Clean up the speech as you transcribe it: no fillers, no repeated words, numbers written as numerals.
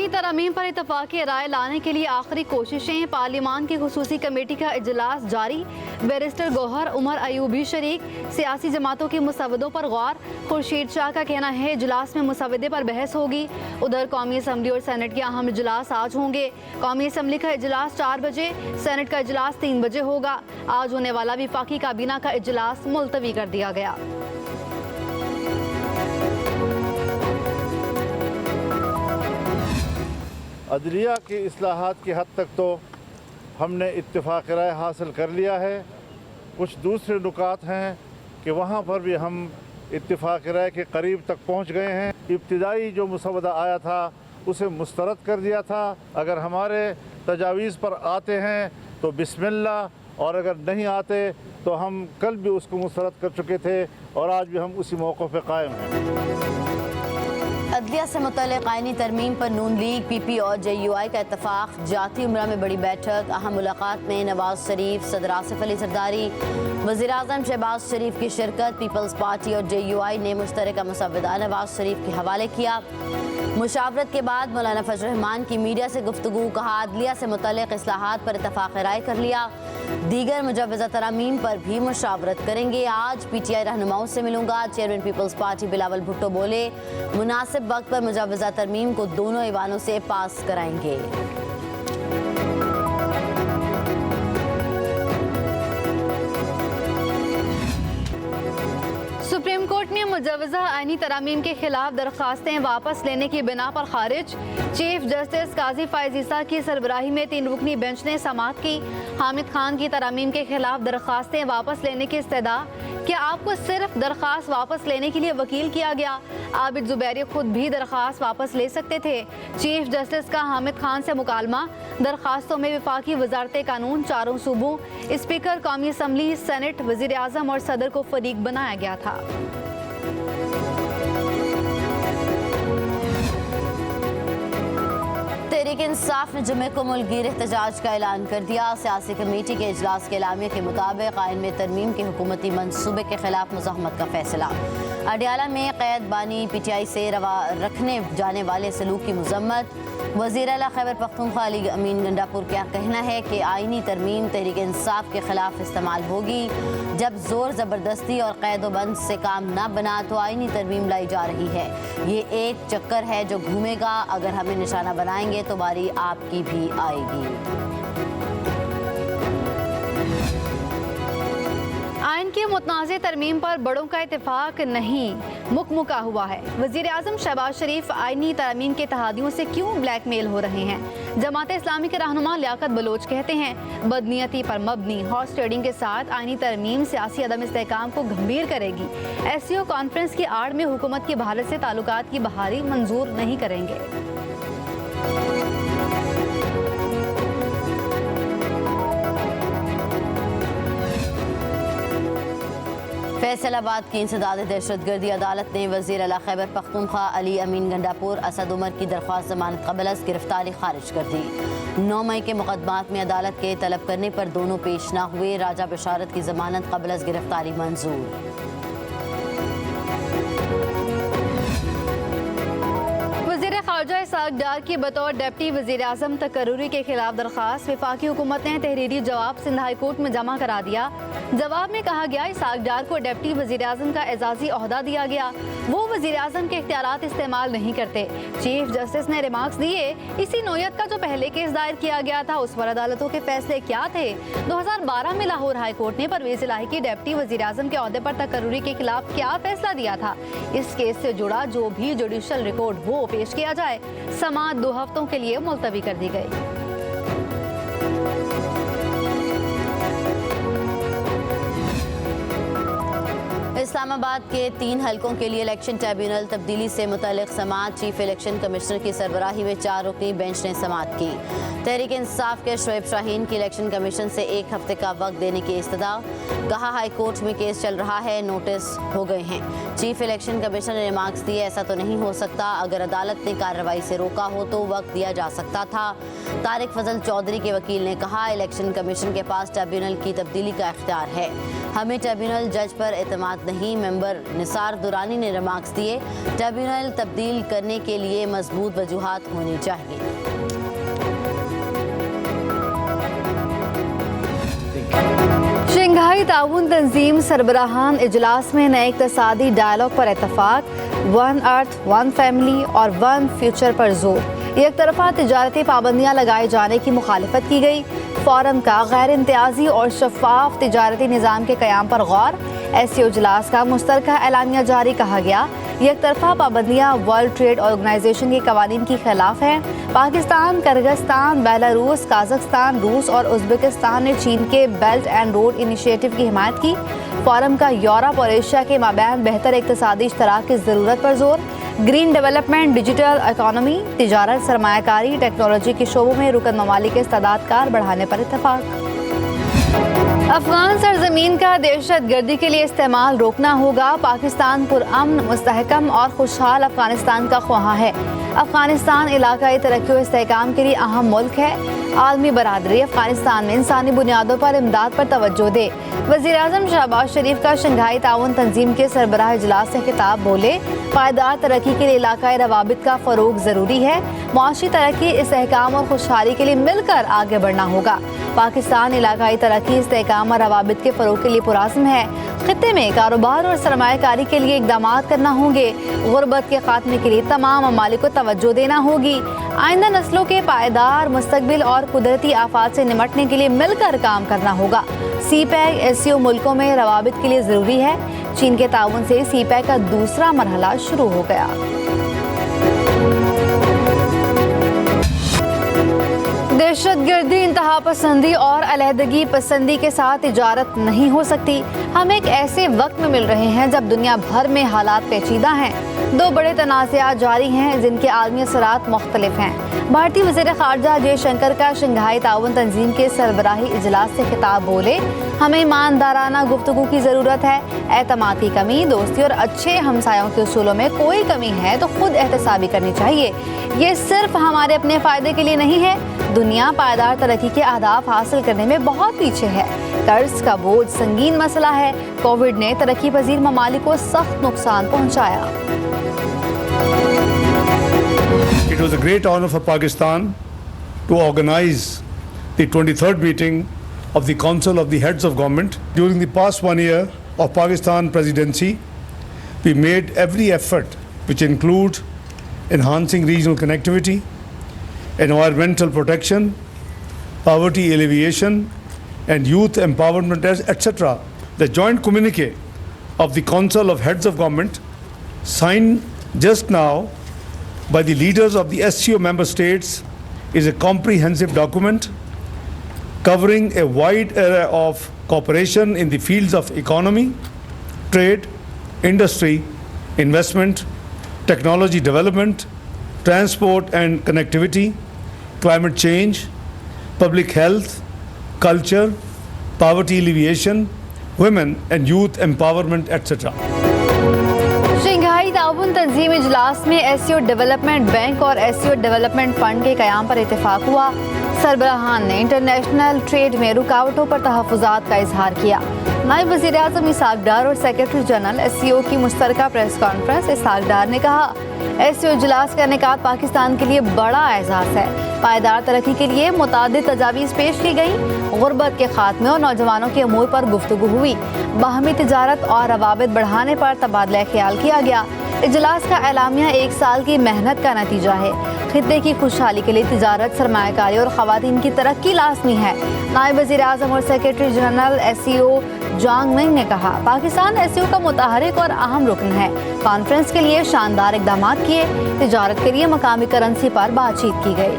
आईनी तरमीम पर इत्तफाक़ी राय लाने के लिए आखिरी कोशिशें। पार्लिमान की खुसूसी कमेटी का इजलास जारी। बैरिस्टर गौहर उमर अयूबी शरीक। सियासी जमातों की मुसवदों पर गौर। खुर्शीद शाह का कहना है इजलास में मुसवदे पर बहस होगी। उधर कौमी असम्बली और सेनेट के अहम इजलास आज होंगे। कौमी असम्बली का इजलास 4 बजे, सेनेट का इजलास 3 बजे होगा। आज होने वाला वफाकी काबीना का इजलास मुलतवी कर दिया गया। अदलिया की इस्लाहात की हद तक तो हमने इत्तिफाक़ राय हासिल कर लिया है। कुछ दूसरे नुकात हैं कि वहाँ पर भी हम इत्तिफाक़ राय के करीब तक पहुँच गए हैं। इब्तिदाई जो मुसवदा आया था उसे मुस्तरद कर दिया था। अगर हमारे तजावीज़ पर आते हैं तो बिस्मिल्लाह, और अगर नहीं आते तो हम कल भी उसको मुस्तरद कर चुके थे और आज भी हम उसी मौक़िफ़ पे कायम हैं। अदलिया से मुतल्लिक़ आईनी तरमीम पर नून लीग, PP और JUI का इत्तफाक़। जाती उम्रा में बड़ी बैठक। अहम मुलाकात में नवाज शरीफ, सदर आसिफ अली ज़रदारी, वज़ीर आज़म शहबाज शरीफ की शिरकत। पीपल्स पार्टी और JUI ने मुश्तरका मुसवदा नवाज शरीफ के हवाले किया। मुशावरत के बाद मौलाना फजल रहमान की मीडिया से गुफ्तगू। कहा अदलिया से मुतल्लिक़ इस्लाहात पर इत्तफाक़ राय कर लिया। दीगर मुजव्वज़ा तरामीम पर भी मुशावरत करेंगे। आज PTI रहनुमाओं से मिलूंगा। चेयरमैन पीपल्स पार्टी बिलावल भुट्टो बोले मुनासिब वक्त पर मुजव्वज़ा तरमीम को दोनों ऐवानों से पास कराएंगे। सुप्रीम कोर्ट में मुजव्वज़ा आईनी तरामीम के खिलाफ दरख्वास्तें वापस लेने की बिना पर खारिज। चीफ जस्टिस काजी फायज़ ईसा की सरबराही में 3 रुकनी बेंच ने समाअत की। हामिद खान की तरामीम के खिलाफ दरख्वास्तें वापस लेने की इस्तदा। क्या आपको सिर्फ दरख्वास्त वापस लेने के लिए वकील किया गया? आबिद ज़ुबैरी खुद भी दरख्वास्त वापस ले सकते थे। चीफ जस्टिस का हामिद खान से मुकालमा। दरख्वास्तों में वफाकी वजारत कानून, चारों सूबों, स्पीकर, कौमी असम्बली, सेनेट, वज़ीर आज़म और सदर को फरीक बनाया गया था। तहरीक इंसाफ ने जुमे को मुल्कगीर एहतजाज का ऐलान कर दिया। सियासी कमेटी के इजलास के एलामिया के मुताबिक आइन में तरमीम के हुकूमती मंसूबे के खिलाफ मुज़ाहमत का फैसला। अडियाला में कैद बानी PTI से रखने जाने वाले सलूक की मजम्मत। वज़ीर आला खैबर पख्तूनख्वा अली अमीन गंडापुर का कहना है कि आइनी तरमीम तहरीक इंसाफ के खिलाफ इस्तेमाल होगी। जब जोर ज़बरदस्ती और कैद व बंद से काम न बना तो आइनी तरमीम लाई जा रही है। ये एक चक्कर है जो घूमेगा। अगर हमें निशाना बनाएंगे तो बारी आपकी भी आएगी। आइन की मुतनाज़ तरमीम पर बड़ों का इत्तेफाक नहीं, मुकमुका हुआ है। वज़ीर आज़म शहबाज शरीफ आइनी तरमीम के इत्तेहादियों से क्यों ब्लैकमेल हो रहे हैं? जमात इस्लामी के रहनुमा लियाकत बलोच कहते हैं बदनीयती पर मबनी हॉर्स ट्रेडिंग के साथ आइनी तरमीम सियासी अदम इस्तेहकाम को गंभीर करेगी। SCO कॉन्फ्रेंस की आड़ में हुकूमत की भारत से ताल्लुकात की बहाली मंजूर नहीं करेंगे। फैसलाबाद की इंसदाद दहशतगर्दी अदालत ने वज़ीर आला खैबर पख्तूनख्वा अली अमीन गंडापुर असद उमर की दरख्वास्त ज़मानत क़बल अज़ गिरफ्तारी खारिज कर दी। 9 मई के मुकदमात में अदालत के तलब करने पर दोनों पेश न हुए। राजा बशारत की ज़मानत क़बल अज़ गिरफ्तारी मंजूर। ख़ारजा इसाक डार की बतौर डिप्टी वज़ीर आज़म तकर्रुरी के खिलाफ दरख्वास्त वफाकी हुकूमत ने तहरीरी जवाब सिंध हाई कोर्ट में जमा करा दिया। जवाब में कहा गया इसाक डार को डिप्टी वज़ीर आज़म का एजाज़ी ओहदा दिया गया। वो वज़ीर आज़म के इख्तियारात इस्तेमाल नहीं करते। चीफ जस्टिस ने रिमार्क्स दिए इसी नोयत का जो पहले केस दायर किया गया था उस पर अदालतों के फैसले क्या थे। 2012 में लाहौर हाई कोर्ट ने परवेज़ इलाही की डिप्टी वज़ीर आज़म के ओहदे पर तकर्रुरी के खिलाफ क्या फैसला दिया था। इस केस से जुड़ा जो भी जुडिशल रिकॉर्ड हो पेश किया जाए। समाअत 2 हफ्तों के लिए मुलतवी कर दी गई। इस्लामाबाद के 3 हलकों के लिए इलेक्शन ट्रिब्यूनल तब्दीली से मुतल्लिक़ समाअत। चीफ इलेक्शन कमिश्नर की सरबराही में 4 रुकनी बेंच ने समाअत की। तहरीक इंसाफ के शोएब शाहीन की इलेक्शन कमीशन से 1 हफ्ते का वक्त देने की इस्तदा। कहा हाई कोर्ट में केस चल रहा है, नोटिस हो गए हैं। चीफ इलेक्शन कमिश्नर ने रिमार्क्स दिए ऐसा तो नहीं हो सकता। अगर अदालत ने कार्रवाई से रोका हो तो वक्त दिया जा सकता था। तारिक फजल चौधरी के वकील ने कहा इलेक्शन कमीशन के पास ट्रिब्यूनल की तब्दीली का इख्तियार है। ہمیں ٹریبیونل جج پر اعتماد نہیں، ممبر نثار درانی نے ریمارکس دیے۔ ٹریبیونل تبدیل کرنے کے لیے مضبوط وجوہات ہونی چاہیے۔ شنگھائی تعاون تنظیم سربراہان اجلاس میں نئے اقتصادی ڈائلاگ پر اتفاق، ون ارتھ ون فیملی اور ون فیوچر پر زور۔ یک طرفہ تجارتی پابندیاں لگائے جانے کی مخالفت کی گئی۔ فورم کا غیر امتیازی اور شفاف تجارتی نظام کے قیام پر غور۔ ایس سی او اجلاس کا مشترکہ اعلامیہ جاری، کہا گیا یک طرفہ پابندیاں ورلڈ ٹریڈ آرگنائزیشن کے قوانین کی خلاف ہیں۔ پاکستان، کرغزستان، بیلاروس، قازقستان، روس اور ازبکستان نے چین کے بیلٹ اینڈ روڈ انیشیٹو کی حمایت کی۔ فورم کا یورپ اور ایشیا کے مابین بہتر اقتصادی اشتراک کی ضرورت پر زور۔ گرین ڈیولپمنٹ، ڈیجیٹل اکانومی، تجارت، سرمایہ کاری، ٹیکنالوجی کے شعبوں میں رکن ممالک کے استعداد کار بڑھانے پر اتفاق۔ افغان سرزمین کا دہشت گردی کے لیے استعمال روکنا ہوگا۔ پاکستان پرامن، مستحکم اور خوشحال افغانستان کا خواہاں ہے۔ افغانستان علاقائی ترقی و استحکام کے لیے اہم ملک ہے۔ عالمی برادری افغانستان میں انسانی بنیادوں پر امداد پر توجہ دے۔ وزیراعظم شہباز شریف کا شنگھائی تعاون تنظیم کے سربراہ اجلاس سے خطاب، بولے پائیدار ترقی کے لیے علاقائی روابط کا فروغ ضروری ہے۔ معاشی ترقی، استحکام اور خوشحالی کے لیے مل کر آگے بڑھنا ہوگا۔ پاکستان علاقائی ترقی، استحکام اور روابط کے فروغ کے لیے پرعزم ہے۔ خطے میں کاروبار اور سرمایہ کاری کے لیے اقدامات کرنا ہوں گے۔ غربت کے خاتمے کے لیے تمام ممالک کو توجہ دینا ہوگی۔ آئندہ نسلوں کے پائیدار مستقبل اور قدرتی آفات سے نمٹنے کے لیے مل کر کام کرنا ہوگا۔ سی پیک ایس سی او ملکوں میں روابط کے لیے ضروری ہے۔ چین کے تعاون سے سی پیک کا دوسرا مرحلہ شروع ہو گیا۔ دہشت گردی، انتہا پسندی اور علیحدگی پسندی کے ساتھ تجارت نہیں ہو سکتی۔ ہم ایک ایسے وقت میں مل رہے ہیں جب دنیا بھر میں حالات پیچیدہ ہیں۔ دو بڑے تنازعات جاری ہیں جن کے عالمی اثرات مختلف ہیں۔ بھارتی وزیر خارجہ جے شنکر کا شنگھائی تعاون تنظیم کے سربراہی اجلاس سے خطاب، بولے ہمیں ایماندارانہ گفتگو کی ضرورت ہے۔ اعتماد کی کمی، دوستی اور اچھے ہمسایوں کے اصولوں میں کوئی کمی ہے تو خود احتسابی کرنی چاہیے۔ یہ صرف ہمارے اپنے فائدے کے لیے نہیں ہے۔ دنیا پائیدار ترقی کے اہداف حاصل کرنے میں بہت پیچھے ہے۔ قرض کا بوجھ سنگین مسئلہ ہے۔ کووڈ نے ترقی پذیر ممالک کو سخت نقصان پہنچایا۔ It was a great honor for Pakistan to organize the 23rd meeting of the Council of the Heads of Government. During the past 1 year of Pakistan presidency, we made every effort, which include enhancing regional connectivity, environmental protection, poverty alleviation, and youth empowerment, etc. The joint communique of the Council of Heads of Government, signed just now by the leaders of the SCO member states, is a comprehensive document covering a wide array of cooperation in the fields of economy, trade, industry, investment, technology development, transport and connectivity, climate change, public health, culture, poverty alleviation, women and youth empowerment, etc. Shanghai تعاون تنظیم اجلاس میں S C او development bank اور S C او development fund کے قیام پر اتفاق ہوا۔ سربراہان نے انٹرنیشنل ٹریڈ میں رکاوٹوں پر تحفظات کا اظہار کیا۔ نائب وزیر اعظم اسحاق ڈار اور سیکرٹری جنرل ایس سی او کی مشترکہ پریس کانفرنس، اسحاق ڈار نے کہا ایس سی او اجلاس کا انعقاد پاکستان کے لیے بڑا اعزاز ہے۔ پائیدار ترقی کے لیے متعدد تجاویز پیش کی گئیں۔ غربت کے خاتمے اور نوجوانوں کے امور پر گفتگو ہوئی۔ باہمی تجارت اور روابط بڑھانے پر تبادلہ خیال کیا گیا۔ اجلاس کا اعلامیہ 1 سال کی محنت کا نتیجہ ہے۔ خطے کی خوشحالی کے لیے تجارت، سرمایہ کاری اور خواتین کی ترقی لازمی ہے۔ نائب وزیر اعظم اور سیکرٹری جنرل ایس سی او جانگ منگ نے کہا پاکستان ایس سی او کا متحرک اور اہم رکن ہے۔ کانفرنس کے لیے شاندار اقدامات کیے۔ تجارت کے لیے مقامی کرنسی پر بات چیت کی گئی۔